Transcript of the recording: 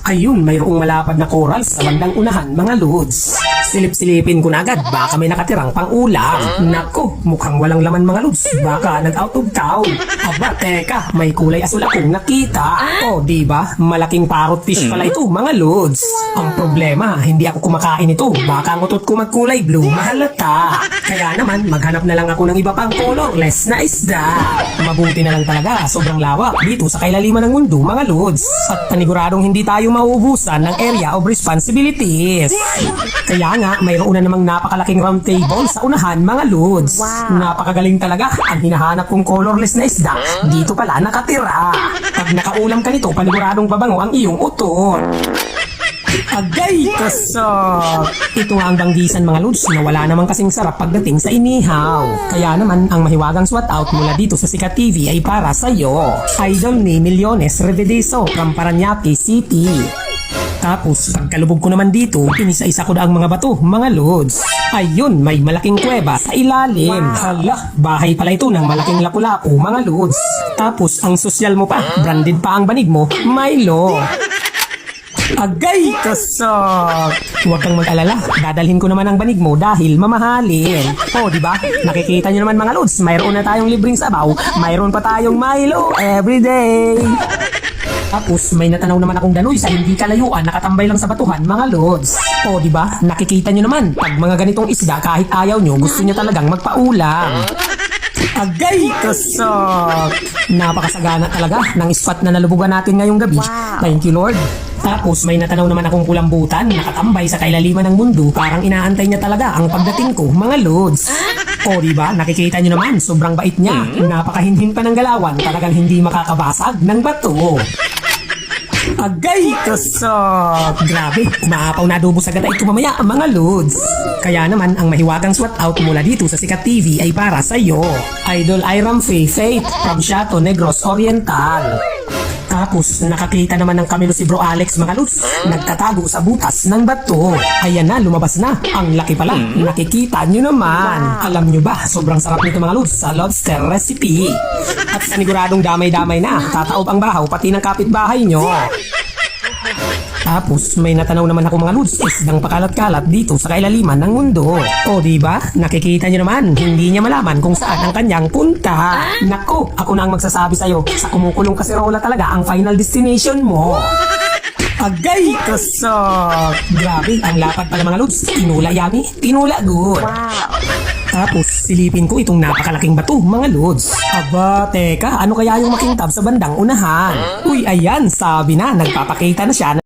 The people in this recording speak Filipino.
Ayun, mayroong malapad na coral sa bandang unahan, mga lods. Silip-silipin ko na agad, baka may nakatirang pang-ulam. Nako, mukhang walang laman, mga lods. Baka nag-out of town. Aba, teka, may kulay asul akong nakita. Oh, di ba? Malaking parrot fish pala ito, mga lods. Ang problema, hindi ako kumakain ito. Baka ang utot ko magkulay blue, mahalata. Kaya naman, maghanap na lang ako ng iba pang colorless na isda. Mabuti na lang talaga, sobrang lawak dito sa kailaliman ng mundo, mga lods. At paniguradong hindi tayo mauubusan ng area of responsibilities. Kaya nga, mayroon na namang napakalaking round table sa unahan, mga lods. Napakagaling talaga ang hinahanap kong colorless na isda. Dito pala nakatira. Pag nakaulam ka nito, paniguradong babango ang iyong utot. Agay kasok! Ito nga ang banggisan, mga lods, na wala namang kasing sarap pagdating sa inihaw. Kaya naman, ang mahiwagang SWAT out mula dito sa Sikat TV ay para sa'yo. Idol ni Millones Revedeso from Parañaque City. Tapos, pagkalubog ko naman dito, inisa-isa ko na ang mga bato, mga lods. Ayun, may malaking kuweba sa ilalim. Hala, bahay pala ito ng malaking lapu-lapu, mga lods. Tapos, ang sosyal mo pa, branded pa ang banig mo, Milo. Agay kasok! Huwag kang mag-alala, dadalhin ko naman ang banig mo dahil mamahalin. Oh, di ba? Nakikita nyo naman, mga lods, mayroon na tayong libreng sabaw, mayroon pa tayong Milo everyday. Tapos may natanaw naman akong danoy sa hindi kalayuan, nakatambay lang sa batuhan, mga lods. Oh, di ba? Nakikita nyo naman, pag mga ganitong isda, kahit ayaw nyo, gusto nyo talagang magpaulam. Agay kasok! Napakasagana talaga ng spot na nalubugan natin ngayong gabi. Thank you, Lord. Tapos may natanaw naman akong kulambutan, nakatambay sa kailaliman ng mundo, parang inaantay niya talaga ang pagdating ko, mga lods. O diba, nakikita niyo naman, sobrang bait niya. Napakahinhin pa ng galawan, talagang hindi makakabasag ng bato. Agay kasok! Grabe, umaapaw na adobo sa gata ito mamaya, mga lods. Kaya naman, ang mahiwagang SWAT out mula dito sa Sikat TV ay para sa'yo. Idol Iram Faith from Chato Negros Oriental. Tapos, nakakita naman ng kamilo si Bro Alex, mga lods. Nagtatago sa butas ng bato. Ayan na, lumabas na. Ang laki pala. Nakikita nyo naman. Alam nyo ba, sobrang sarap nito, mga lods, sa lobster recipe. At saniguradong damay-damay na. Tataob ang bahaw, pati ng kapitbahay nyo. Tapos, may natanaw naman ako, mga lods, isdang pakalat-kalat dito sa kailaliman ng mundo. O diba, nakikita nyo naman, hindi niya malaman kung saan ang kanyang punta. Nako, ako na ang magsasabi sa'yo, sa kumukulong kaserola talaga ang final destination mo. Agay kasok! Grabe, ang lapad pala, mga lods. Tinula yummy, tinula good. Tapos, silipin ko itong napakalaking bato, mga lods. Aba, teka, ano kaya yung makintab sa bandang unahan? Uy, ayan, sabi na, nagpapakita na siya